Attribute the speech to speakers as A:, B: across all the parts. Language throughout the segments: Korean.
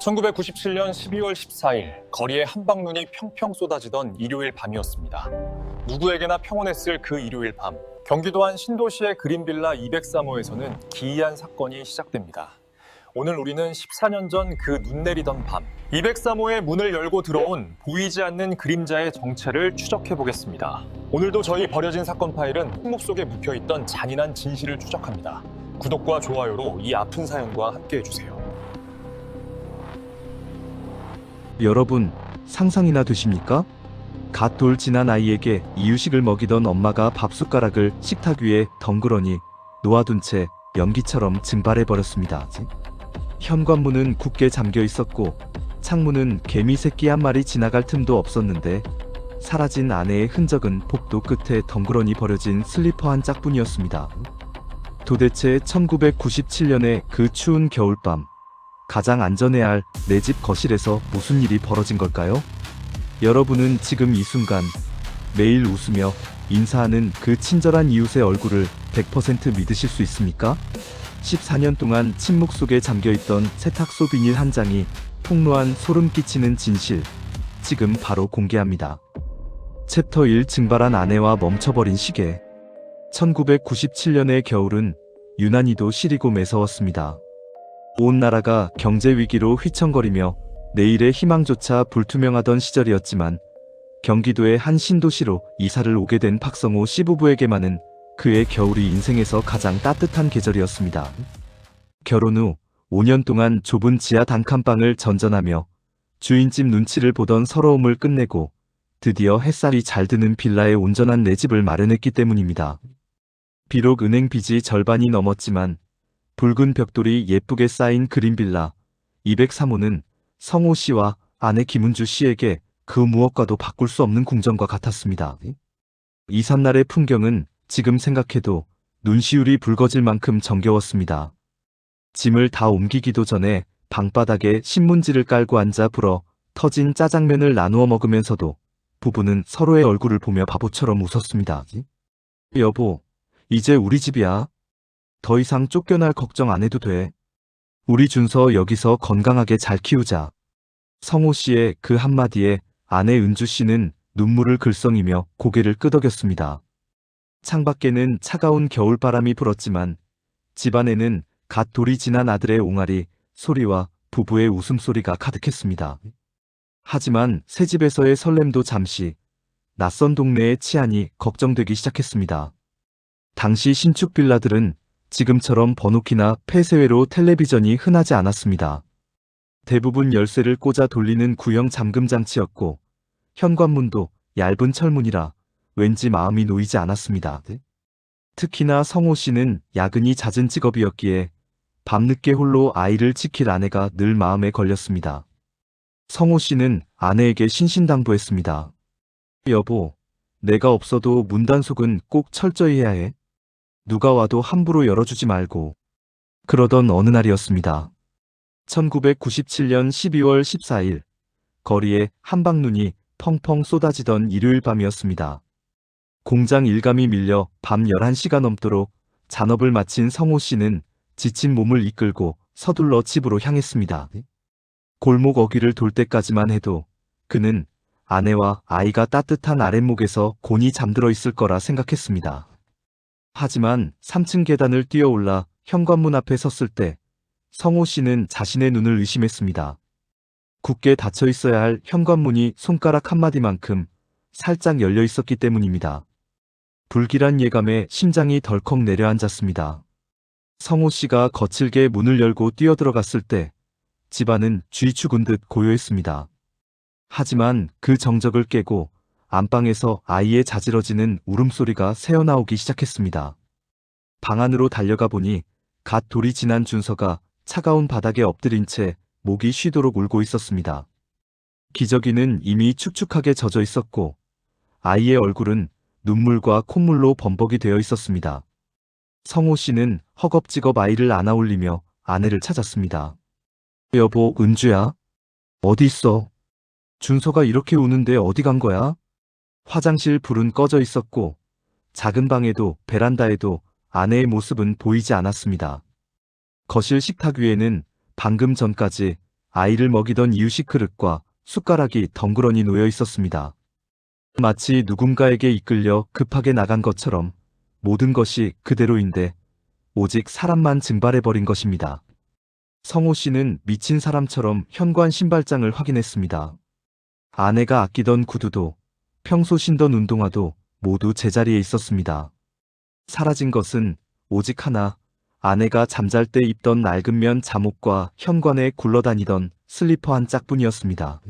A: 1997년 12월 14일 거리에 한방눈이 평평 쏟아지던 일요일 밤이었습니다. 누구에게나 평온했을 그 일요일 밤, 경기도 한 신도시의 그린빌라 203호에서는 기이한 사건이 시작됩니다. 오늘 우리는 14년 전 그 눈 내리던 밤, 203호의 문을 열고 들어온 보이지 않는 그림자의 정체를 추적해 보겠습니다. 오늘도 저희 버려진 사건 파일은 침묵 속에 묵혀있던 잔인한 진실을 추적합니다. 구독과 좋아요로 이 아픈 사연과 함께해 주세요.
B: 여러분, 상상이나 되십니까? 갓 돌 지난 아이에게 이유식을 먹이던 엄마가 밥숟가락을 식탁 위에 덩그러니 놓아둔 채 연기처럼 증발해버렸습니다. 현관문은 굳게 잠겨 있었고 창문은 개미 새끼 한 마리 지나갈 틈도 없었는데 사라진 아내의 흔적은 복도 끝에 덩그러니 버려진 슬리퍼 한 짝뿐이었습니다. 도대체 1997년의 그 추운 겨울밤, 가장 안전해야 할 내 집 거실에서 무슨 일이 벌어진 걸까요? 여러분은 지금 이 순간 매일 웃으며 인사하는 그 친절한 이웃의 얼굴을 100% 믿으실 수 있습니까? 14년 동안 침묵 속에 잠겨있던 세탁소 비닐 한 장이 폭로한 소름 끼치는 진실, 지금 바로 공개합니다. 챕터 1 증발한 아내와 멈춰버린 시계. 1997년의 겨울은 유난히도 시리고 매서웠습니다. 온 나라가 경제 위기로 휘청거리며 내일의 희망조차 불투명하던 시절이었지만 경기도의 한 신도시로 이사를 오게 된 박성호 시부부에게만은 그의 겨울이 인생에서 가장 따뜻한 계절이었습니다. 결혼 후 5년 동안 좁은 지하 단칸방을 전전하며 주인집 눈치를 보던 서러움을 끝내고 드디어 햇살이 잘 드는 빌라에 온전한 내 집을 마련했기 때문입니다. 비록 은행 빚이 절반이 넘었지만 붉은 벽돌이 예쁘게 쌓인 그린빌라 203호는 성호 씨와 아내 김은주 씨에게 그 무엇과도 바꿀 수 없는 궁전과 같았습니다. 이삿날의 풍경은 지금 생각해도 눈시울이 붉어질 만큼 정겨웠습니다. 짐을 다 옮기기도 전에 방바닥에 신문지를 깔고 앉아 불어 터진 짜장면을 나누어 먹으면서도 부부는 서로의 얼굴을 보며 바보처럼 웃었습니다. 여보, 이제 우리 집이야. 더 이상 쫓겨날 걱정 안 해도 돼. 우리 준서 여기서 건강하게 잘 키우자. 성호 씨의 그 한마디에 아내 은주 씨는 눈물을 글썽이며 고개를 끄덕였습니다. 창밖에는 차가운 겨울바람이 불었지만 집안에는 갓 돌이 지난 아들의 옹알이 소리와 부부의 웃음소리가 가득했습니다. 하지만 새집에서의 설렘도 잠시, 낯선 동네의 치안이 걱정되기 시작했습니다. 당시 신축 빌라들은 지금처럼 번호키나 폐쇄회로 텔레비전이 흔하지 않았습니다. 대부분 열쇠를 꽂아 돌리는 구형 잠금 장치였고 현관문도 얇은 철문이라 왠지 마음이 놓이지 않았습니다. 특히나 성호 씨는 야근이 잦은 직업이었기에 밤늦게 홀로 아이를 지킬 아내가 늘 마음에 걸렸습니다. 성호 씨는 아내에게 신신당부했습니다. 여보, 내가 없어도 문단속은 꼭 철저히 해야 해. 누가 와도 함부로 열어주지 말고. 그러던 어느 날이었습니다. 1997년 12월 14일, 거리에 한방눈이 펑펑 쏟아지던 일요일 밤이었습니다. 공장 일감이 밀려 밤 11시가 넘도록 잔업을 마친 성호 씨는 지친 몸을 이끌고 서둘러 집으로 향했습니다. 골목 어귀를 돌 때까지만 해도 그는 아내와 아이가 따뜻한 아랫목에서 곤히 잠들어 있을 거라 생각했습니다. 하지만 3층 계단을 뛰어올라 현관문 앞에 섰을 때 성호 씨는 자신의 눈을 의심했습니다. 굳게 닫혀 있어야 할 현관문이 손가락 한마디만큼 살짝 열려 있었기 때문입니다. 불길한 예감에 심장이 덜컥 내려앉았습니다. 성호 씨가 거칠게 문을 열고 뛰어들어갔을 때 집안은 쥐 죽은 듯 고요했습니다. 하지만 그 정적을 깨고 안방에서 아이의 자지러지는 울음소리가 새어나오기 시작했습니다. 방 안으로 달려가 보니 갓 돌이 지난 준서가 차가운 바닥에 엎드린 채 목이 쉬도록 울고 있었습니다. 기저귀는 이미 축축하게 젖어 있었고 아이의 얼굴은 눈물과 콧물로 범벅이 되어 있었습니다. 성호 씨는 허겁지겁 아이를 안아올리며 아내를 찾았습니다. 여보, 은주야. 어디 있어? 준서가 이렇게 우는데 어디 간 거야? 화장실 불은 꺼져 있었고 작은 방에도 베란다에도 아내의 모습은 보이지 않았습니다. 거실 식탁 위에는 방금 전까지 아이를 먹이던 이유식 그릇과 숟가락이 덩그러니 놓여 있었습니다. 마치 누군가에게 이끌려 급하게 나간 것처럼 모든 것이 그대로인데 오직 사람만 증발해버린 것입니다. 성호 씨는 미친 사람처럼 현관 신발장을 확인했습니다. 아내가 아끼던 구두도 평소 신던 운동화도 모두 제자리에 있었습니다. 사라진 것은 오직 하나, 아내가 잠잘 때 입던 낡은 면 잠옷과 현관에 굴러다니던 슬리퍼 한 짝뿐이었습니다.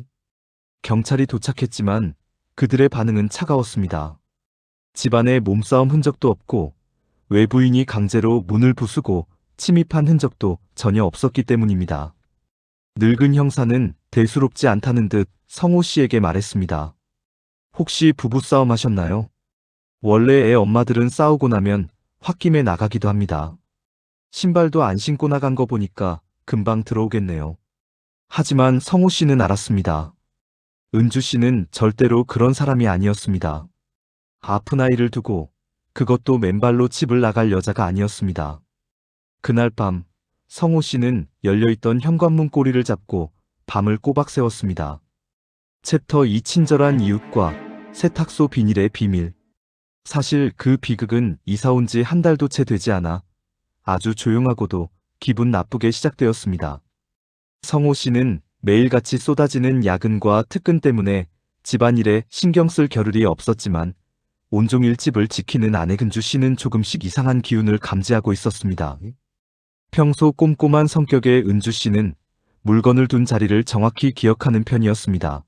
B: 경찰이 도착했지만 그들의 반응은 차가웠습니다. 집안에 몸싸움 흔적도 없고 외부인이 강제로 문을 부수고 침입한 흔적도 전혀 없었기 때문입니다. 늙은 형사는 대수롭지 않다는 듯 성호 씨에게 말했습니다. 혹시 부부싸움 하셨나요? 원래 애 엄마들은 싸우고 나면 홧김에 나가기도 합니다. 신발도 안 신고 나간 거 보니까 금방 들어오겠네요. 하지만 성호 씨는 알았습니다. 은주 씨는 절대로 그런 사람이 아니었습니다. 아픈 아이를 두고 그것도 맨발로 집을 나갈 여자가 아니었습니다. 그날 밤 성호 씨는 열려있던 현관문 꼬리를 잡고 밤을 꼬박 새웠습니다. 챕터 2 친절한 이웃과 세탁소 비닐의 비밀. 사실 그 비극은 이사 온 지 한 달도 채 되지 않아 아주 조용하고도 기분 나쁘게 시작되었습니다. 성호 씨는 매일같이 쏟아지는 야근과 특근 때문에 집안일에 신경 쓸 겨를이 없었지만 온종일 집을 지키는 아내 근주 씨는 조금씩 이상한 기운을 감지하고 있었습니다. 평소 꼼꼼한 성격의 은주 씨는 물건을 둔 자리를 정확히 기억하는 편이었습니다.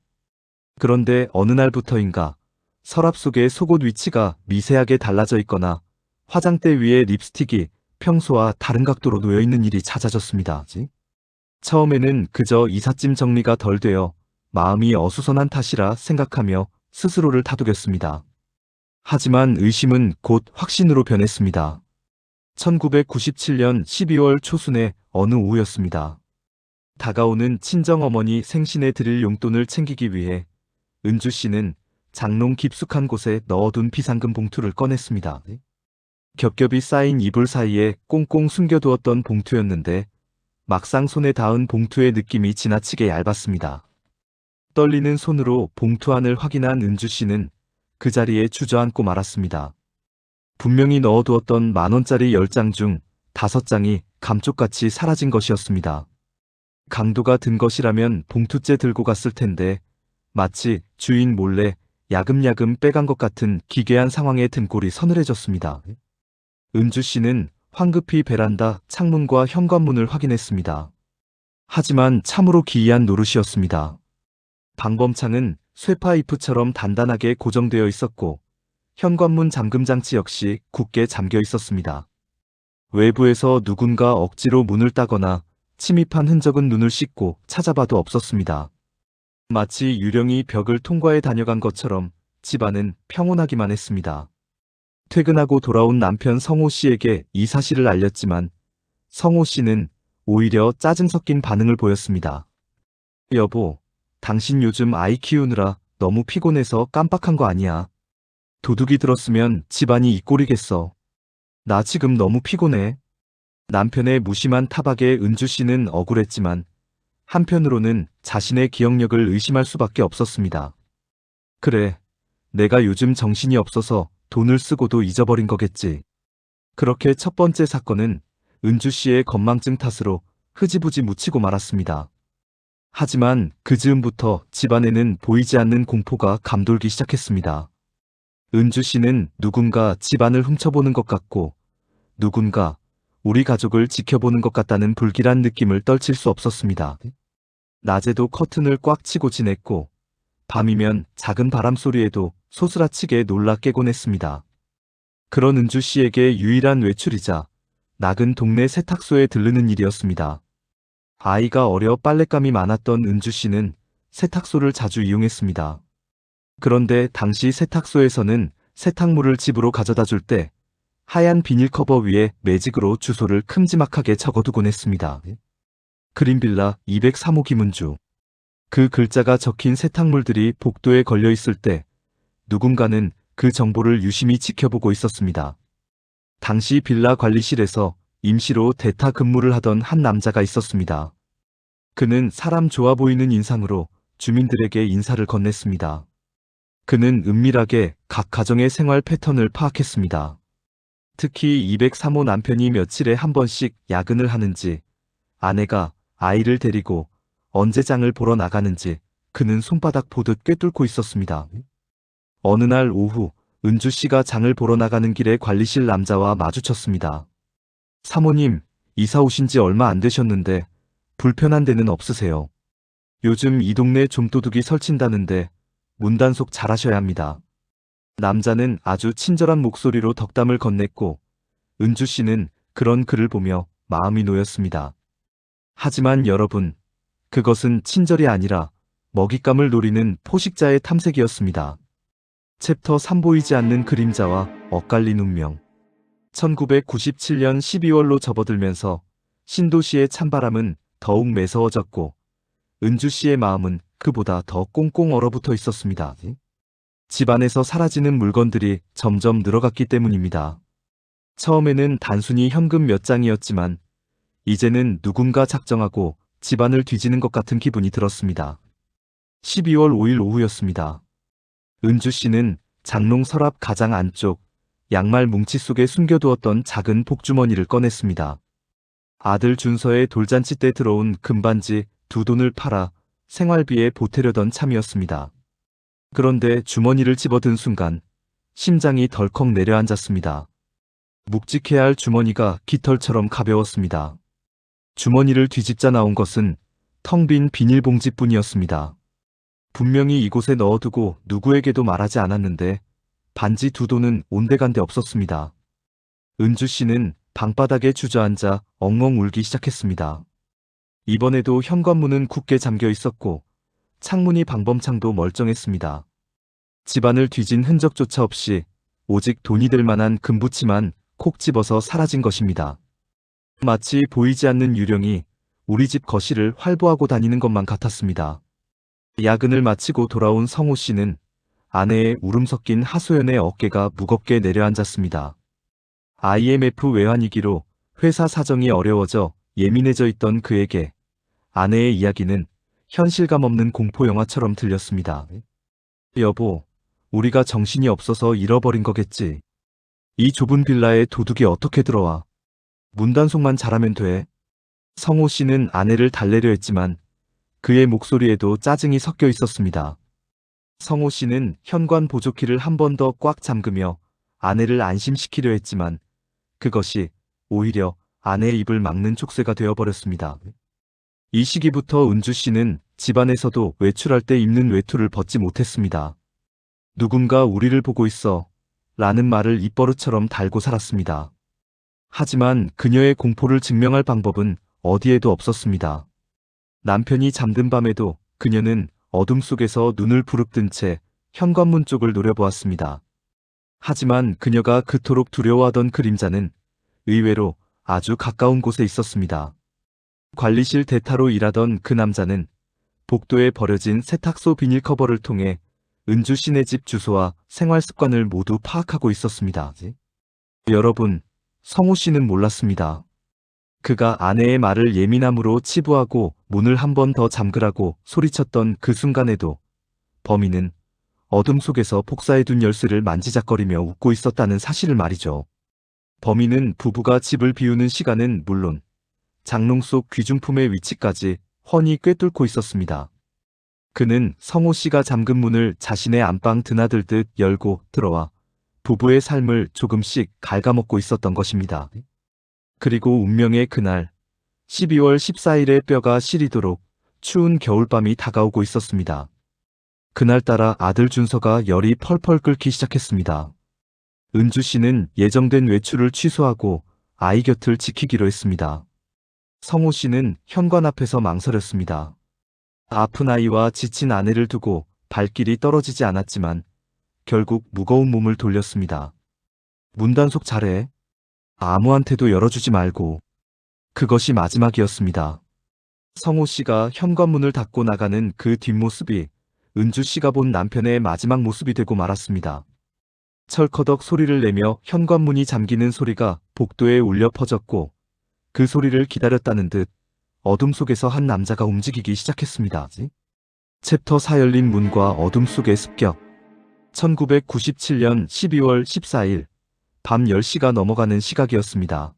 B: 그런데 어느 날부터인가 서랍 속의 속옷 위치가 미세하게 달라져 있거나 화장대 위에 립스틱이 평소와 다른 각도로 놓여 있는 일이 잦아졌습니다. 처음에는 그저 이삿짐 정리가 덜 되어 마음이 어수선한 탓이라 생각하며 스스로를 다독였습니다. 하지만 의심은 곧 확신으로 변했습니다. 1997년 12월 초순의 어느 오후였습니다. 다가오는 친정어머니 생신에 드릴 용돈을 챙기기 위해 은주 씨는 장롱 깊숙한 곳에 넣어둔 비상금 봉투를 꺼냈습니다. 겹겹이 쌓인 이불 사이에 꽁꽁 숨겨두었던 봉투였는데 막상 손에 닿은 봉투의 느낌이 지나치게 얇았습니다. 떨리는 손으로 봉투 안을 확인한 은주 씨는 그 자리에 주저앉고 말았습니다. 분명히 넣어두었던 10,000원짜리 10장 중 5장이 감쪽같이 사라진 것이었습니다. 강도가 든 것이라면 봉투째 들고 갔을 텐데 마치 주인 몰래 야금야금 빼간 것 같은 기괴한 상황에 등골이 서늘해졌습니다. 은주 씨는 황급히 베란다 창문과 현관문을 확인했습니다. 하지만 참으로 기이한 노릇이었습니다. 방범창은 쇠파이프처럼 단단하게 고정되어 있었고 현관문 잠금 장치 역시 굳게 잠겨 있었습니다. 외부에서 누군가 억지로 문을 따거나 침입한 흔적은 눈을 씻고 찾아봐도 없었습니다. 마치 유령이 벽을 통과해 다녀간 것처럼 집안은 평온하기만 했습니다. 퇴근하고 돌아온 남편 성호 씨에게 이 사실을 알렸지만 성호 씨는 오히려 짜증 섞인 반응을 보였습니다. 여보, 당신 요즘 아이 키우느라 너무 피곤해서 깜빡한 거 아니야. 도둑이 들었으면 집안이 이 꼴이겠어. 나 지금 너무 피곤해. 남편의 무심한 타박에 은주 씨는 억울했지만 한편으로는 자신의 기억력을 의심할 수밖에 없었습니다. 그래, 내가 요즘 정신이 없어서 돈을 쓰고도 잊어버린 거겠지. 그렇게 첫 번째 사건은 은주 씨의 건망증 탓으로 흐지부지 묻히고 말았습니다. 하지만 그 즈음부터 집안에는 보이지 않는 공포가 감돌기 시작했습니다. 은주 씨는 누군가 집안을 훔쳐보는 것 같고 누군가 우리 가족을 지켜보는 것 같다는 불길한 느낌을 떨칠 수 없었습니다. 낮에도 커튼을 꽉 치고 지냈고 밤이면 작은 바람 소리에도 소스라치게 놀라 깨곤 했습니다. 그런 은주 씨에게 유일한 외출이자 낙은 동네 세탁소에 들르는 일이었습니다. 아이가 어려 빨랫감이 많았던 은주 씨는 세탁소를 자주 이용했습니다. 그런데 당시 세탁소에서는 세탁물을 집으로 가져다 줄 때 하얀 비닐 커버 위에 매직으로 주소를 큼지막하게 적어두곤 했습니다. 그린빌라 203호 김은주. 그 글자가 적힌 세탁물들이 복도에 걸려 있을 때 누군가는 그 정보를 유심히 지켜보고 있었습니다. 당시 빌라 관리실에서 임시로 대타 근무를 하던 한 남자가 있었습니다. 그는 사람 좋아 보이는 인상으로 주민들에게 인사를 건넸습니다. 그는 은밀하게 각 가정의 생활 패턴을 파악했습니다. 특히 203호 남편이 며칠에 한 번씩 야근을 하는지, 아내가 아이를 데리고 언제 장을 보러 나가는지 그는 손바닥 보듯 꿰뚫고 있었습니다. 어느 날 오후 은주 씨가 장을 보러 나가는 길에 관리실 남자와 마주쳤습니다. 사모님, 이사 오신 지 얼마 안 되셨는데 불편한 데는 없으세요? 요즘 이 동네 좀도둑이 설친다는데 문단속 잘하셔야 합니다. 남자는 아주 친절한 목소리로 덕담을 건넸고 은주 씨는 그런 그를 보며 마음이 놓였습니다. 하지만 여러분, 그것은 친절이 아니라 먹잇감을 노리는 포식자의 탐색이었습니다. 챕터 3 보이지 않는 그림자와 엇갈린 운명. 1997년 12월로 접어들면서 신도시의 찬바람은 더욱 매서워졌고 은주 씨의 마음은 그보다 더 꽁꽁 얼어붙어 있었습니다. 집안에서 사라지는 물건들이 점점 늘어갔기 때문입니다. 처음에는 단순히 현금 몇 장이었지만 이제는 누군가 작정하고 집안을 뒤지는 것 같은 기분이 들었습니다. 12월 5일 오후였습니다. 은주 씨는 장롱 서랍 가장 안쪽 양말 뭉치 속에 숨겨두었던 작은 복주머니를 꺼냈습니다. 아들 준서의 돌잔치 때 들어온 금반지 2돈을 팔아 생활비에 보태려던 참이었습니다. 그런데 주머니를 집어든 순간 심장이 덜컥 내려앉았습니다. 묵직해야 할 주머니가 깃털처럼 가벼웠습니다. 주머니를 뒤집자 나온 것은 텅 빈 비닐봉지뿐이었습니다. 분명히 이곳에 넣어두고 누구에게도 말하지 않았는데 반지 2돈은 온데간데 없었습니다. 은주 씨는 방바닥에 주저앉아 엉엉 울기 시작했습니다. 이번에도 현관문은 굳게 잠겨 있었고 창문이 방범창도 멀쩡했습니다. 집안을 뒤진 흔적조차 없이 오직 돈이 될 만한 금부치만 콕 집어서 사라진 것입니다. 마치 보이지 않는 유령이 우리 집 거실을 활보하고 다니는 것만 같았습니다. 야근을 마치고 돌아온 성호 씨는 아내의 울음 섞인 하소연의 어깨가 무겁게 내려앉았습니다. IMF 외환위기로 회사 사정이 어려워져 예민해져 있던 그에게 아내의 이야기는 현실감 없는 공포영화처럼 들렸습니다. 여보, 우리가 정신이 없어서 잃어버린 거겠지. 이 좁은 빌라에 도둑이 어떻게 들어와? 문단속만 잘하면 돼. 성호 씨는 아내를 달래려 했지만 그의 목소리에도 짜증이 섞여 있었습니다. 성호 씨는 현관 보조키를 한 번 더 꽉 잠그며 아내를 안심시키려 했지만 그것이 오히려 아내의 입을 막는 촉새가 되어버렸습니다. 이 시기부터 은주 씨는 집안에서도 외출할 때 입는 외투를 벗지 못했습니다. 누군가 우리를 보고 있어 라는 말을 입버릇처럼 달고 살았습니다. 하지만 그녀의 공포를 증명할 방법은 어디에도 없었습니다. 남편이 잠든 밤에도 그녀는 어둠 속에서 눈을 부릅뜬 채 현관문 쪽을 노려보았습니다. 하지만 그녀가 그토록 두려워하던 그림자는 의외로 아주 가까운 곳에 있었습니다. 관리실 대타로 일하던 그 남자는 복도에 버려진 세탁소 비닐 커버를 통해 은주 씨네 집 주소와 생활 습관을 모두 파악하고 있었습니다. 여러분, 성호 씨는 몰랐습니다. 그가 아내의 말을 예민함으로 치부하고 문을 한 번 더 잠그라고 소리쳤던 그 순간에도 범인은 어둠 속에서 복사해둔 열쇠를 만지작거리며 웃고 있었다는 사실을 말이죠. 범인은 부부가 집을 비우는 시간은 물론 장롱 속 귀중품의 위치까지 훤히 꿰뚫고 있었습니다. 그는 성호 씨가 잠근 문을 자신의 안방 드나들듯 열고 들어와 부부의 삶을 조금씩 갉아먹고 있었던 것입니다. 그리고 운명의 그날 12월 14일에 뼈가 시리도록 추운 겨울밤이 다가오고 있었습니다. 그날따라 아들 준서가 열이 펄펄 끓기 시작했습니다. 은주 씨는 예정된 외출을 취소하고 아이 곁을 지키기로 했습니다. 성호 씨는 현관 앞에서 망설였습니다. 아픈 아이와 지친 아내를 두고 발길이 떨어지지 않았지만 결국 무거운 몸을 돌렸습니다. 문단속 잘해. 아무한테도 열어주지 말고. 그것이 마지막이었습니다. 성호 씨가 현관문을 닫고 나가는 그 뒷모습이 은주 씨가 본 남편의 마지막 모습이 되고 말았습니다. 철커덕 소리를 내며 현관문이 잠기는 소리가 복도에 울려 퍼졌고 그 소리를 기다렸다는 듯 어둠 속에서 한 남자가 움직이기 시작했습니다. 챕터 4 열린 문과 어둠 속의 습격. 1997년 12월 14일 밤 10시가 넘어가는 시각이었습니다.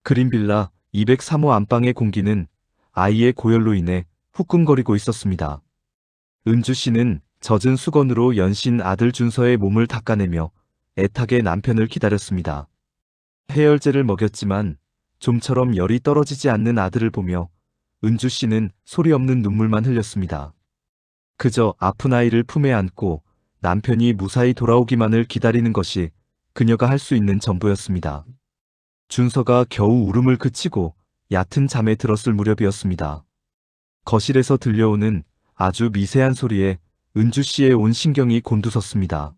B: 그린빌라 203호 안방의 공기는 아이의 고열로 인해 후끈거리고 있었습니다. 은주 씨는 젖은 수건으로 연신 아들 준서의 몸을 닦아내며 애타게 남편을 기다렸습니다. 해열제를 먹였지만 좀처럼 열이 떨어지지 않는 아들을 보며 은주 씨는 소리 없는 눈물만 흘렸습니다. 그저 아픈 아이를 품에 안고 남편이 무사히 돌아오기만을 기다리는 것이 그녀가 할 수 있는 전부였습니다. 준서가 겨우 울음을 그치고 얕은 잠에 들었을 무렵이었습니다. 거실에서 들려오는 아주 미세한 소리에 은주 씨의 온 신경이 곤두섰습니다.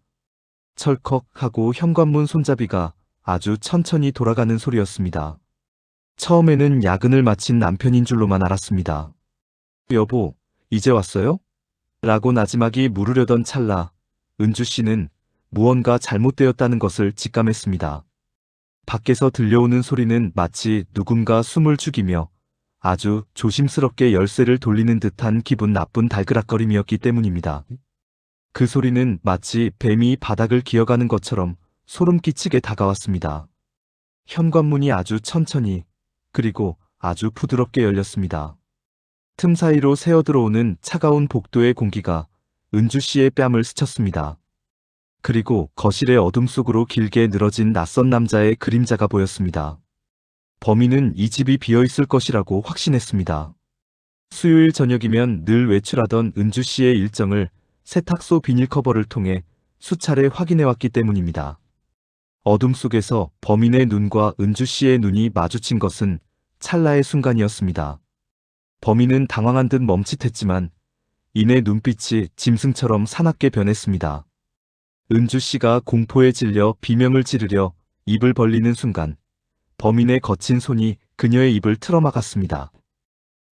B: 철컥 하고 현관문 손잡이가 아주 천천히 돌아가는 소리였습니다. 처음에는 야근을 마친 남편인 줄로만 알았습니다. 여보, 이제 왔어요? 라고 나지막이 물으려던 찰나 은주 씨는 무언가 잘못되었다는 것을 직감했습니다. 밖에서 들려오는 소리는 마치 누군가 숨을 죽이며 아주 조심스럽게 열쇠를 돌리는 듯한 기분 나쁜 달그락거림이었기 때문입니다. 그 소리는 마치 뱀이 바닥을 기어가는 것처럼 소름 끼치게 다가왔습니다. 현관문이 아주 천천히 그리고 아주 부드럽게 열렸습니다. 틈 사이로 새어들어오는 차가운 복도의 공기가 은주 씨의 뺨을 스쳤습니다. 그리고 거실의 어둠 속으로 길게 늘어진 낯선 남자의 그림자가 보였습니다. 범인은 이 집이 비어있을 것이라고 확신했습니다. 수요일 저녁이면 늘 외출하던 은주 씨의 일정을 세탁소 비닐커버를 통해 수차례 확인해왔기 때문입니다. 어둠 속에서 범인의 눈과 은주 씨의 눈이 마주친 것은 찰나의 순간이었습니다. 범인은 당황한 듯 멈칫했지만 이내 눈빛이 짐승처럼 사납게 변했습니다. 은주 씨가 공포에 질려 비명을 지르려 입을 벌리는 순간 범인의 거친 손이 그녀의 입을 틀어막았습니다.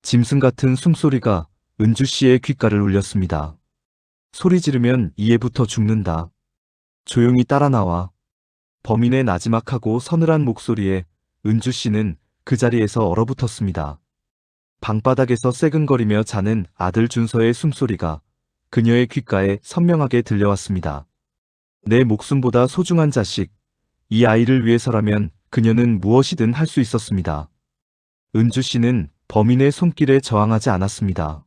B: 짐승 같은 숨소리가 은주 씨의 귓가를 울렸습니다. 소리 지르면 이에부터 죽는다. 조용히 따라 나와. 범인의 나지막하고 서늘한 목소리에 은주 씨는 그 자리에서 얼어붙었습니다. 방바닥에서 새근거리며 자는 아들 준서의 숨소리가 그녀의 귓가에 선명하게 들려왔습니다. 내 목숨보다 소중한 자식, 이 아이를 위해서라면 그녀는 무엇이든 할 수 있었습니다. 은주 씨는 범인의 손길에 저항하지 않았습니다.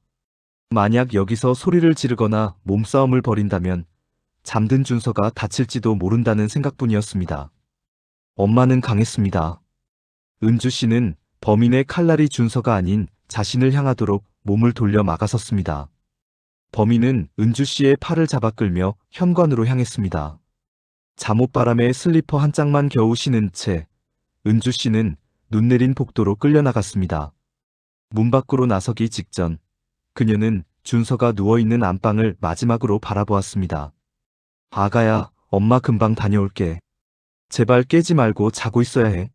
B: 만약 여기서 소리를 지르거나 몸싸움을 벌인다면 잠든 준서가 다칠지도 모른다는 생각뿐이었습니다. 엄마는 강했습니다. 은주 씨는 범인의 칼날이 준서가 아닌 자신을 향하도록 몸을 돌려 막아섰습니다. 범인은 은주 씨의 팔을 잡아 끌며 현관으로 향했습니다. 잠옷바람에 슬리퍼 한 짝만 겨우 신은 채 은주 씨는 눈 내린 복도로 끌려나갔습니다. 문 밖으로 나서기 직전 그녀는 준서가 누워있는 안방을 마지막으로 바라보았습니다. 아가야, 엄마 금방 다녀올게. 제발 깨지 말고 자고 있어야 해.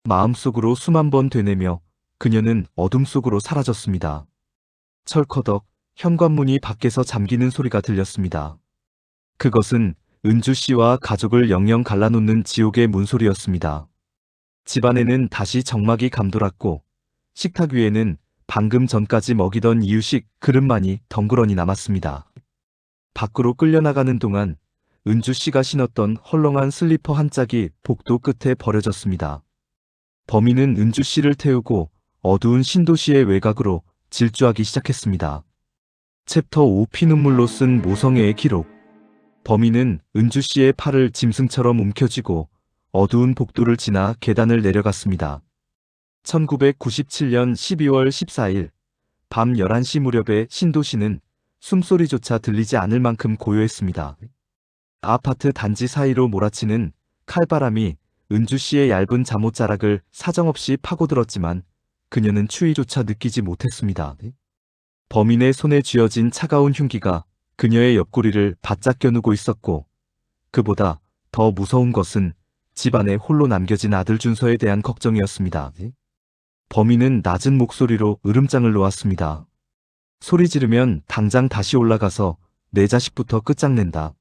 B: 마음속으로 숨 한 번 되내며 그녀는 어둠 속으로 사라졌습니다. 철커덕 현관문이 밖에서 잠기는 소리가 들렸습니다. 그것은 은주 씨와 가족을 영영 갈라놓는 지옥의 문소리였습니다. 집안에는 다시 정막이 감돌았고 식탁 위에는 방금 전까지 먹이던 이유식 그릇만이 덩그러니 남았습니다. 밖으로 끌려나가는 동안 은주 씨가 신었던 헐렁한 슬리퍼 한 짝이 복도 끝에 버려졌습니다. 범인은 은주 씨를 태우고 어두운 신도시의 외곽으로 질주하기 시작했습니다. 챕터 5 피눈물로 쓴 모성애의 기록. 범인은 은주 씨의 팔을 짐승처럼 움켜쥐고 어두운 복도를 지나 계단을 내려갔습니다. 1997년 12월 14일 밤 11시 무렵에 신도시는 숨소리조차 들리지 않을 만큼 고요했습니다. 아파트 단지 사이로 몰아치는 칼바람이 은주 씨의 얇은 잠옷자락을 사정없이 파고들었지만 그녀는 추위조차 느끼지 못했습니다. 범인의 손에 쥐어진 차가운 흉기가 그녀의 옆구리를 바짝 겨누고 있었고 그보다 더 무서운 것은 집안에 홀로 남겨진 아들 준서에 대한 걱정이었습니다. 범인은 낮은 목소리로 으름장을 놓았습니다. 소리 지르면 당장 다시 올라가서 내 자식부터 끝장낸다.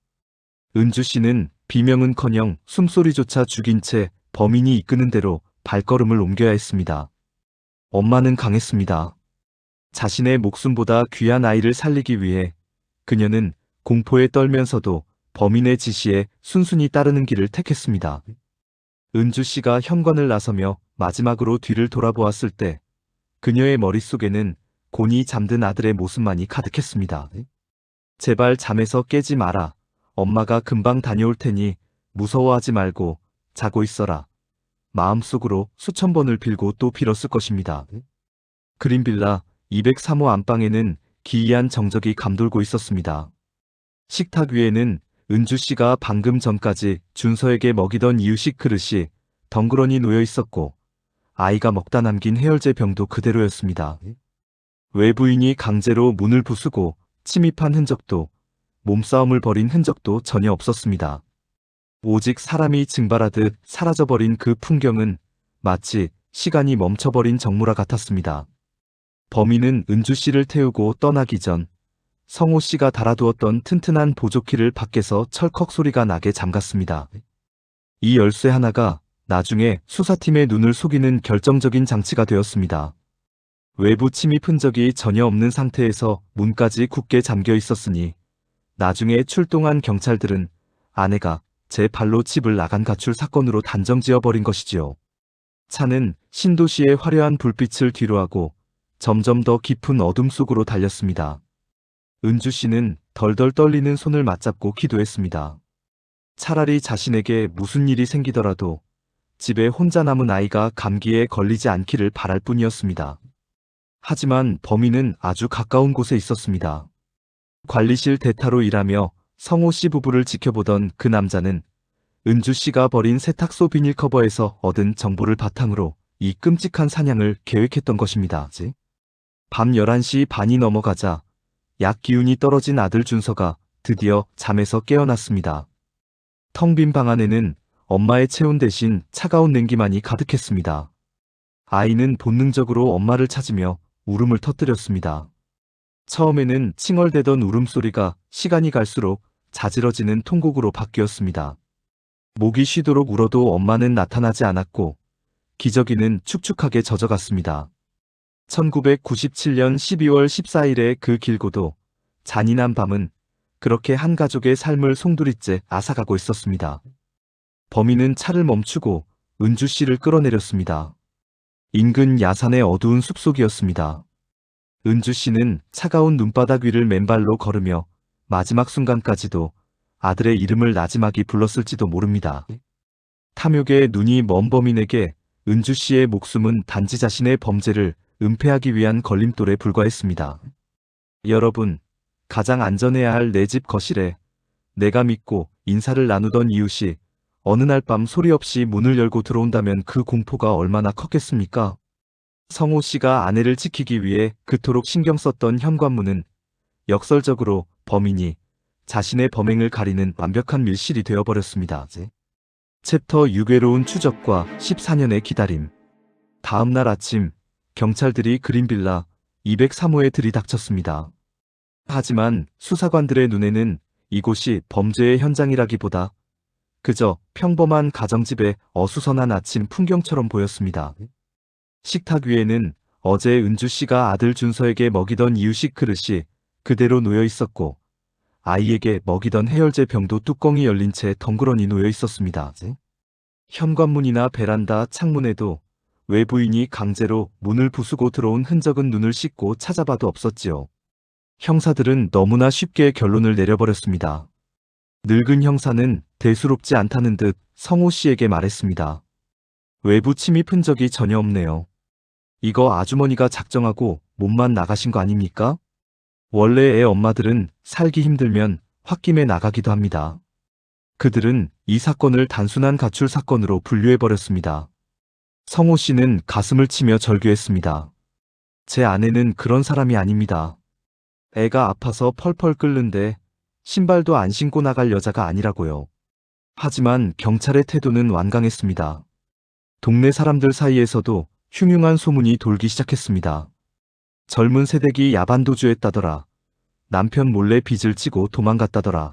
B: 은주 씨는 비명은커녕 숨소리조차 죽인 채 범인이 이끄는 대로 발걸음을 옮겨야 했습니다. 엄마는 강했습니다. 자신의 목숨보다 귀한 아이를 살리기 위해 그녀는 공포에 떨면서도 범인의 지시에 순순히 따르는 길을 택했습니다. 은주 씨가 현관을 나서며 마지막으로 뒤를 돌아보았을 때 그녀의 머릿속에는 곤히 잠든 아들의 모습만이 가득했습니다. 제발 잠에서 깨지 마라. 엄마가 금방 다녀올 테니 무서워하지 말고 자고 있어라. 마음속으로 수천 번을 빌고 또 빌었을 것입니다. 그린빌라 203호 안방에는 기이한 정적이 감돌고 있었습니다. 식탁 위에는 은주 씨가 방금 전까지 준서에게 먹이던 이유식 그릇이 덩그러니 놓여 있었고 아이가 먹다 남긴 해열제 병도 그대로였습니다. 외부인이 강제로 문을 부수고 침입한 흔적도 몸싸움을 벌인 흔적도 전혀 없었습니다. 오직 사람이 증발하듯 사라져버린 그 풍경은 마치 시간이 멈춰버린 정물화 같았습니다. 범인은 은주 씨를 태우고 떠나기 전 성호 씨가 달아두었던 튼튼한 보조키를 밖에서 철컥 소리가 나게 잠갔습니다. 이 열쇠 하나가 나중에 수사팀의 눈을 속이는 결정적인 장치가 되었습니다. 외부 침입 흔적이 전혀 없는 상태에서 문까지 굳게 잠겨 있었으니 나중에 출동한 경찰들은 아내가 제 발로 집을 나간 가출 사건으로 단정지어버린 것이지요. 차는 신도시의 화려한 불빛을 뒤로하고 점점 더 깊은 어둠 속으로 달렸습니다. 은주 씨는 덜덜 떨리는 손을 맞잡고 기도했습니다. 차라리 자신에게 무슨 일이 생기더라도 집에 혼자 남은 아이가 감기에 걸리지 않기를 바랄 뿐이었습니다. 하지만 범인은 아주 가까운 곳에 있었습니다. 관리실 대타로 일하며 성호 씨 부부를 지켜보던 그 남자는 은주 씨가 버린 세탁소 비닐 커버에서 얻은 정보를 바탕으로 이 끔찍한 사냥을 계획했던 것입니다. 밤 11시 반이 넘어가자 약 기운이 떨어진 아들 준서가 드디어 잠에서 깨어났습니다. 텅 빈 방 안에는 엄마의 체온 대신 차가운 냉기만이 가득했습니다. 아이는 본능적으로 엄마를 찾으며 울음을 터뜨렸습니다. 처음에는 칭얼대던 울음소리가 시간이 갈수록 자지러지는 통곡으로 바뀌었습니다. 목이 쉬도록 울어도 엄마는 나타나지 않았고 기저귀는 축축하게 젖어갔습니다. 1997년 12월 14일의 그 길고도 잔인한 밤은 그렇게 한 가족의 삶을 송두리째 앗아가고 있었습니다. 범인은 차를 멈추고 은주 씨를 끌어내렸습니다. 인근 야산의 어두운 숲속이었습니다. 은주 씨는 차가운 눈바닥 위를 맨발로 걸으며 마지막 순간까지도 아들의 이름을 나지막이 불렀을지도 모릅니다. 탐욕에 눈이 먼 범인에게 은주 씨의 목숨은 단지 자신의 범죄를 은폐하기 위한 걸림돌에 불과했습니다. 여러분, 가장 안전해야 할 내 집 거실에 내가 믿고 인사를 나누던 이웃이 어느 날 밤 소리 없이 문을 열고 들어온다면 그 공포가 얼마나 컸겠습니까? 성호 씨가 아내를 지키기 위해 그토록 신경 썼던 현관문은 역설적으로 범인이 자신의 범행을 가리는 완벽한 밀실이 되어버렸습니다. 챕터 6외로운 추적과 14년의 기다림. 다음 날 아침 경찰들이 그린빌라 203호에 들이닥쳤습니다. 하지만 수사관들의 눈에는 이곳이 범죄의 현장이라기보다 그저 평범한 가정집의 어수선한 아침 풍경처럼 보였습니다. 식탁 위에는 어제 은주 씨가 아들 준서에게 먹이던 이유식 그릇이 그대로 놓여 있었고 아이에게 먹이던 해열제 병도 뚜껑이 열린 채 덩그러니 놓여 있었습니다. 현관문이나 베란다 창문에도 외부인이 강제로 문을 부수고 들어온 흔적은 눈을 씻고 찾아봐도 없었지요. 형사들은 너무나 쉽게 결론을 내려버렸습니다. 늙은 형사는 대수롭지 않다는 듯 성호 씨에게 말했습니다. 외부 침입 흔적이 전혀 없네요. 이거 아주머니가 작정하고 몸만 나가신 거 아닙니까? 원래 애 엄마들은 살기 힘들면 홧김에 나가기도 합니다. 그들은 이 사건을 단순한 가출 사건으로 분류해버렸습니다. 성호 씨는 가슴을 치며 절규했습니다. 제 아내는 그런 사람이 아닙니다. 애가 아파서 펄펄 끓는데 신발도 안 신고 나갈 여자가 아니라고요. 하지만 경찰의 태도는 완강했습니다. 동네 사람들 사이에서도 흉흉한 소문이 돌기 시작했습니다. 젊은 새댁이 야반도주했다더라. 남편 몰래 빚을 지고 도망갔다더라.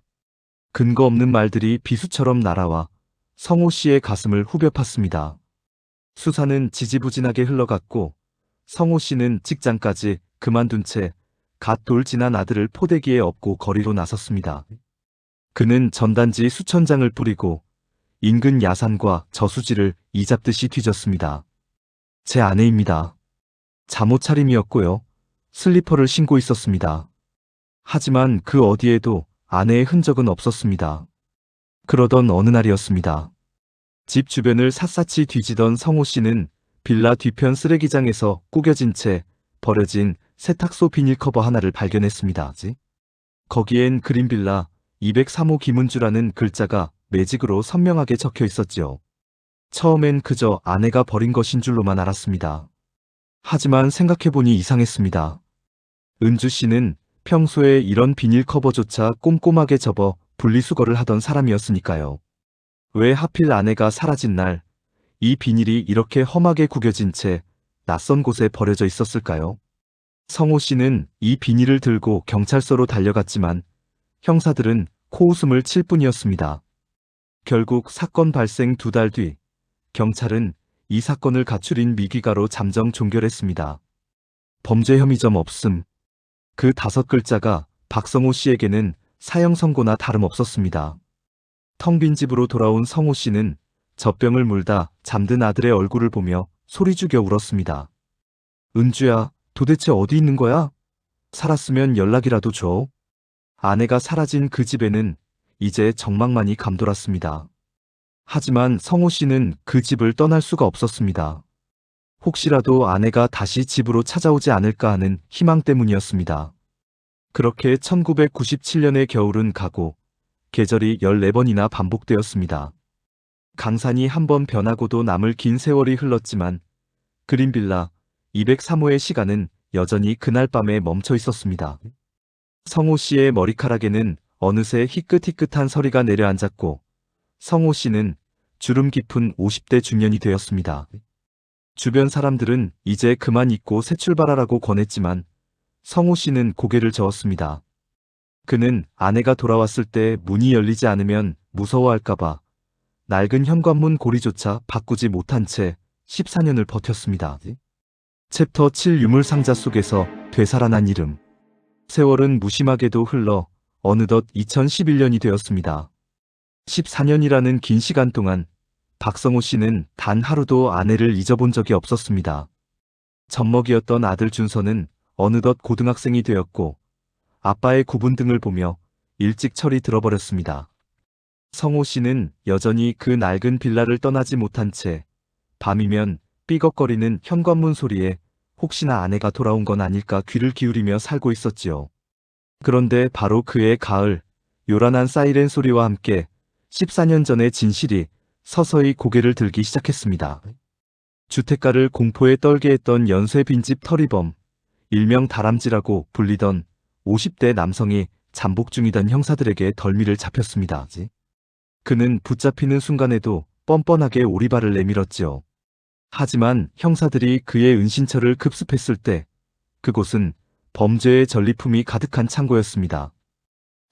B: 근거 없는 말들이 비수처럼 날아와 성호 씨의 가슴을 후벼 팠습니다. 수사는 지지부진하게 흘러갔고 성호 씨는 직장까지 그만둔 채 갓 돌 지난 아들을 포대기에 업고 거리로 나섰습니다. 그는 전단지 수천 장을 뿌리고 인근 야산과 저수지를 이잡듯이 뒤졌습니다. 제 아내입니다. 잠옷 차림이었고요. 슬리퍼를 신고 있었습니다. 하지만 그 어디에도 아내의 흔적은 없었습니다. 그러던 어느 날이었습니다. 집 주변을 샅샅이 뒤지던 성호 씨는 빌라 뒤편 쓰레기장에서 구겨진 채 버려진 세탁소 비닐 커버 하나를 발견했습니다. 거기엔 그린빌라 203호 김은주라는 글자가 매직으로 선명하게 적혀 있었지요. 처음엔 그저 아내가 버린 것인 줄로만 알았습니다. 하지만 생각해보니 이상했습니다. 은주 씨는 평소에 이런 비닐 커버조차 꼼꼼하게 접어 분리수거를 하던 사람이었으니까요. 왜 하필 아내가 사라진 날, 이 비닐이 이렇게 험하게 구겨진 채 낯선 곳에 버려져 있었을까요? 성호 씨는 이 비닐을 들고 경찰서로 달려갔지만 형사들은 코웃음을 칠 뿐이었습니다. 결국 사건 발생 2달 뒤, 경찰은 이 사건을 가출인 미기가로 잠정 종결했습니다. 범죄 혐의점 없음. 그 5글자가 박성호 씨에게는 사형 선고나 다름없었습니다. 텅 빈 집으로 돌아온 성호 씨는 젖병을 물다 잠든 아들의 얼굴을 보며 소리 죽여 울었습니다. 은주야, 도대체 어디 있는 거야? 살았으면 연락이라도 줘. 아내가 사라진 그 집에는 이제 정막만이 감돌았습니다. 하지만 성호 씨는 그 집을 떠날 수가 없었습니다. 혹시라도 아내가 다시 집으로 찾아오지 않을까 하는 희망 때문이었습니다. 그렇게 1997년의 겨울은 가고 계절이 14번이나 반복되었습니다. 강산이 한번 변하고도 남을 긴 세월이 흘렀지만 그린빌라 203호의 시간은 여전히 그날 밤에 멈춰 있었습니다. 성호 씨의 머리카락에는 어느새 희끗희끗한 서리가 내려앉았고 성호 씨는 주름 깊은 50대 중년이 되었습니다. 주변 사람들은 이제 그만 잊고 새 출발하라고 권했지만 성호 씨는 고개를 저었습니다. 그는 아내가 돌아왔을 때 문이 열리지 않으면 무서워할까봐 낡은 현관문 고리조차 바꾸지 못한 채 14년을 버텼습니다. 챕터 7 유물상자 속에서 되살아난 이름. 세월은 무심하게도 흘러 어느덧 2011년이 되었습니다. 14년이라는 긴 시간 동안 박성호 씨는 단 하루도 아내를 잊어본 적이 없었습니다. 젖먹이었던 아들 준서는 어느덧 고등학생이 되었고 아빠의 구분 등을 보며 일찍 철이 들어버렸습니다. 성호 씨는 여전히 그 낡은 빌라를 떠나지 못한 채 밤이면 삐걱거리는 현관문 소리에 혹시나 아내가 돌아온 건 아닐까 귀를 기울이며 살고 있었지요. 그런데 바로 그해 가을, 요란한 사이렌 소리와 함께 14년 전의 진실이 서서히 고개를 들기 시작했습니다. 주택가를 공포에 떨게 했던 연쇄 빈집 터리범, 일명 다람쥐라고 불리던 50대 남성이 잠복 중이던 형사들에게 덜미를 잡혔습니다. 그는 붙잡히는 순간에도 뻔뻔하게 오리발을 내밀었지요. 하지만 형사들이 그의 은신처를 급습했을 때 그곳은 범죄의 전리품이 가득한 창고였습니다.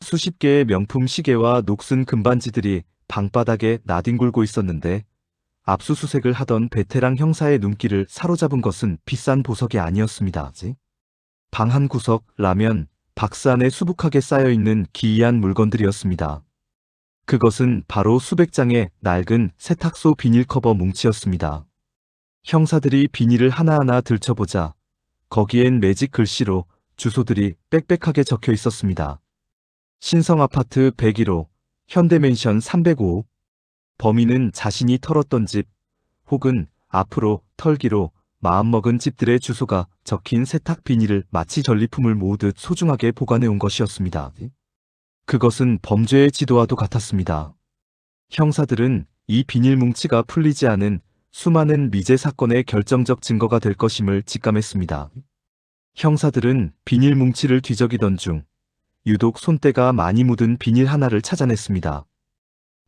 B: 수십 개의 명품 시계와 녹슨 금반지들이 방바닥에 나뒹굴고 있었는데 압수수색을 하던 베테랑 형사의 눈길을 사로잡은 것은 비싼 보석이 아니었습니다. 방 한 구석, 라면, 박스 안에 수북하게 쌓여있는 기이한 물건들이었습니다. 그것은 바로 수백 장의 낡은 세탁소 비닐 커버 뭉치였습니다. 형사들이 비닐을 하나하나 들춰보자 거기엔 매직 글씨로 주소들이 빽빽하게 적혀 있었습니다. 신성아파트 101호, 현대맨션 305. 범인은 자신이 털었던 집, 혹은 앞으로 털기로 마음먹은 집들의 주소가 적힌 세탁 비닐을 마치 전리품을 모으듯 소중하게 보관해온 것이었습니다. 그것은 범죄의 지도와도 같았습니다. 형사들은 이 비닐 뭉치가 풀리지 않은 수많은 미제 사건의 결정적 증거가 될 것임을 직감했습니다. 형사들은 비닐 뭉치를 뒤적이던 중 유독 손때가 많이 묻은 비닐 하나를 찾아냈습니다.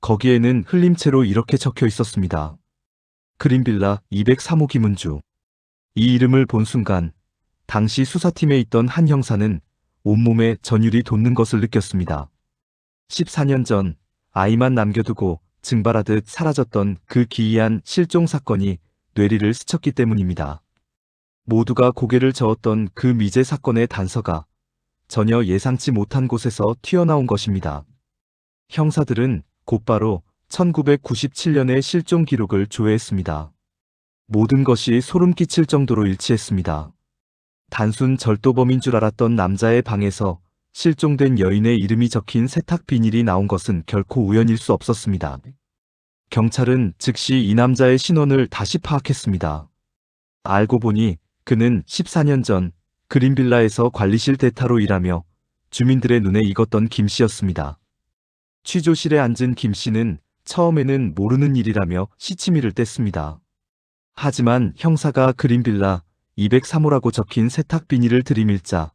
B: 거기에는 흘림체로 이렇게 적혀 있었습니다. 그린빌라 203호 김은주. 이 이름을 본 순간 당시 수사팀에 있던 한 형사는 온몸에 전율이 돋는 것을 느꼈습니다. 14년 전 아이만 남겨두고 증발하듯 사라졌던 그 기이한 실종 사건이 뇌리를 스쳤기 때문입니다. 모두가 고개를 저었던 그 미제 사건의 단서가 전혀 예상치 못한 곳에서 튀어나온 것입니다. 형사들은 곧바로 1997년의 실종 기록을 조회했습니다. 모든 것이 소름 끼칠 정도로 일치했습니다. 단순 절도범인 줄 알았던 남자의 방에서 실종된 여인의 이름이 적힌 세탁 비닐이 나온 것은 결코 우연일 수 없었습니다. 경찰은 즉시 이 남자의 신원을 다시 파악했습니다. 알고 보니 그는 14년 전 그린빌라에서 관리실 대타로 일하며 주민들의 눈에 익었던 김 씨였습니다. 취조실에 앉은 김 씨는 처음에는 모르는 일이라며 시치미를 뗐습니다. 하지만 형사가 그린빌라 203호라고 적힌 세탁 비닐을 들이밀자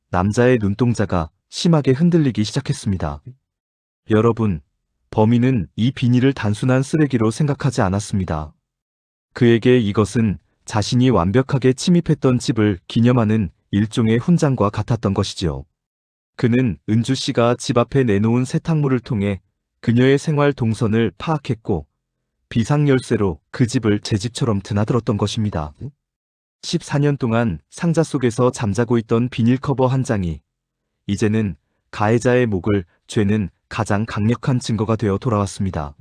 B: 남자의 눈동자가 심하게 흔들리기 시작했습니다. 여러분, 범인은 이 비닐을 단순한 쓰레기로 생각하지 않았습니다. 그에게 이것은 자신이 완벽하게 침입했던 집을 기념하는 일종의 훈장과 같았던 것이지요. 그는 은주 씨가 집 앞에 내놓은 세탁물을 통해 그녀의 생활 동선을 파악했고 비상열쇠로 그 집을 제 집처럼 드나들었던 것입니다. 14년 동안 상자 속에서 잠자고 있던 비닐 커버 한 장이 이제는 가해자의 목을 죄는 가장 강력한 증거가 되어 돌아왔습니다.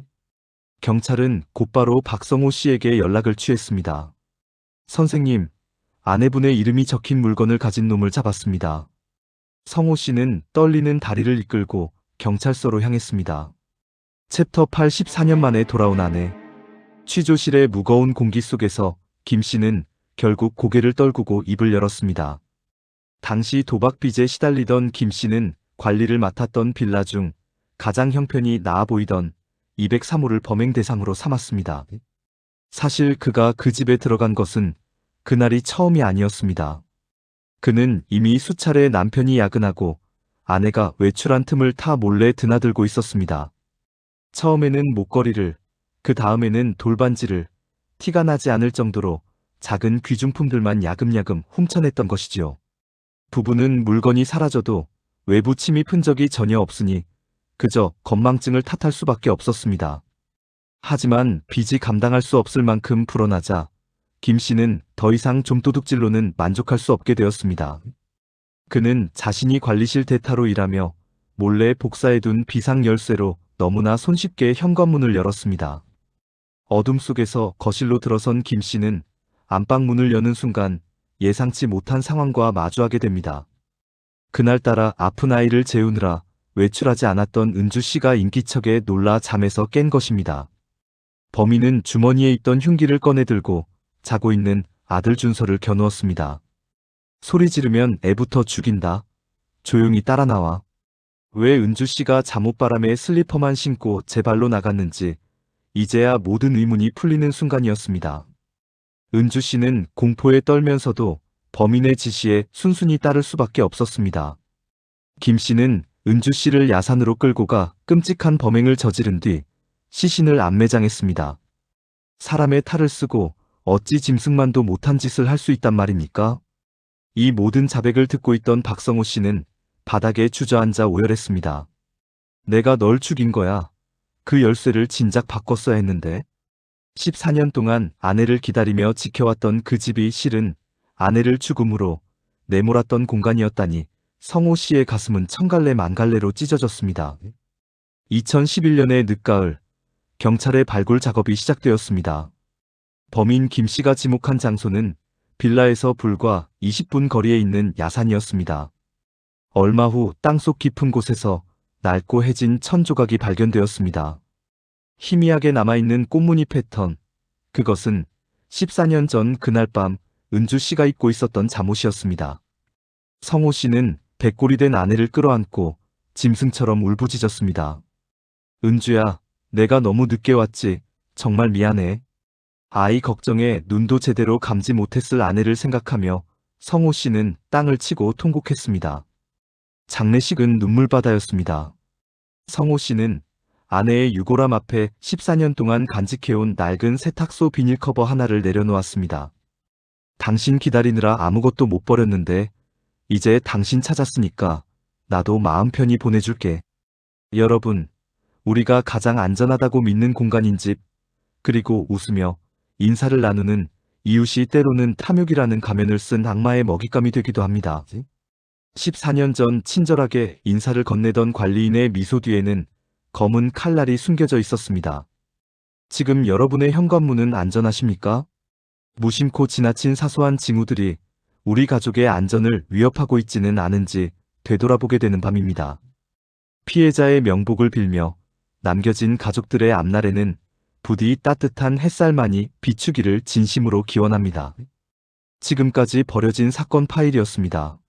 B: 경찰은 곧바로 박성호 씨에게 연락을 취했습니다. 선생님, 아내분의 이름이 적힌 물건을 가진 놈을 잡았습니다. 성호 씨는 떨리는 다리를 이끌고 경찰서로 향했습니다. 챕터 8 14년 만에 돌아온 아내. 취조실의 무거운 공기 속에서 김 씨는 결국 고개를 떨구고 입을 열었습니다. 당시 도박 빚에 시달리던 김 씨는 관리를 맡았던 빌라 중 가장 형편이 나아 보이던 203호를 범행 대상으로 삼았습니다. 사실 그가 그 집에 들어간 것은 그날이 처음이 아니었습니다. 그는 이미 수차례 남편이 야근하고 아내가 외출한 틈을 타 몰래 드나들고 있었습니다. 처음에는 목걸이를, 그 다음에는 돌반지를 티가 나지 않을 정도로 작은 귀중품들만 야금야금 훔쳐냈던 것이지요. 부부는 물건이 사라져도 외부 침입 흔적이 전혀 없으니 그저 건망증을 탓할 수밖에 없었습니다. 하지만 빚이 감당할 수 없을 만큼 불어나자 김 씨는 더 이상 좀도둑질로는 만족할 수 없게 되었습니다. 그는 자신이 관리실 대타로 일하며 몰래 복사해둔 비상 열쇠로 너무나 손쉽게 현관문을 열었습니다. 어둠 속에서 거실로 들어선 김 씨는 안방문을 여는 순간 예상치 못한 상황과 마주하게 됩니다. 그날따라 아픈 아이를 재우느라 외출하지 않았던 은주 씨가 인기척에 놀라 잠에서 깬 것입니다. 범인은 주머니에 있던 흉기를 꺼내들고 자고 있는 아들 준서를 겨누었습니다. 소리 지르면 애부터 죽인다. 조용히 따라 나와. 왜 은주 씨가 잠옷바람에 슬리퍼만 신고 제 발로 나갔는지 이제야 모든 의문이 풀리는 순간이었습니다. 은주 씨는 공포에 떨면서도 범인의 지시에 순순히 따를 수밖에 없었습니다. 김 씨는 은주 씨를 야산으로 끌고 가 끔찍한 범행을 저지른 뒤 시신을 안매장했습니다. 사람의 탈을 쓰고 어찌 짐승만도 못한 짓을 할 수 있단 말입니까? 이 모든 자백을 듣고 있던 박성호 씨는 바닥에 주저앉아 오열했습니다. 내가 널 죽인 거야. 그 열쇠를 진작 바꿨어야 했는데. 14년 동안 아내를 기다리며 지켜왔던 그 집이 실은 아내를 죽음으로 내몰았던 공간이었다니 성호 씨의 가슴은 천갈래 만갈래로 찢어졌습니다. 2011년의 늦가을, 경찰의 발굴 작업이 시작되었습니다. 범인 김 씨가 지목한 장소는 빌라에서 불과 20분 거리에 있는 야산이었습니다. 얼마 후 땅속 깊은 곳에서 낡고 해진 천 조각이 발견되었습니다. 희미하게 남아있는 꽃무늬 패턴, 그것은 14년 전 그날 밤 은주 씨가 입고 있었던 잠옷이었습니다. 성호 씨는 백골이 된 아내를 끌어안고 짐승처럼 울부짖었습니다. 은주야, 내가 너무 늦게 왔지. 정말 미안해. 아이 걱정에 눈도 제대로 감지 못했을 아내를 생각하며 성호 씨는 땅을 치고 통곡했습니다. 장례식은 눈물바다였습니다. 성호 씨는 아내의 유골함 앞에 14년 동안 간직해온 낡은 세탁소 비닐 커버 하나를 내려놓았습니다. 당신 기다리느라 아무것도 못 버렸는데 이제 당신 찾았으니까 나도 마음 편히 보내줄게. 여러분, 우리가 가장 안전하다고 믿는 공간인 집, 그리고 웃으며 인사를 나누는 이웃이 때로는 탐욕이라는 가면을 쓴 악마의 먹잇감이 되기도 합니다. 14년 전 친절하게 인사를 건네던 관리인의 미소 뒤에는 검은 칼날이 숨겨져 있었습니다. 지금 여러분의 현관문은 안전하십니까? 무심코 지나친 사소한 징후들이 우리 가족의 안전을 위협하고 있지는 않은지 되돌아보게 되는 밤입니다. 피해자의 명복을 빌며 남겨진 가족들의 앞날에는 부디 따뜻한 햇살만이 비추기를 진심으로 기원합니다. 지금까지 버려진 사건 파일이었습니다.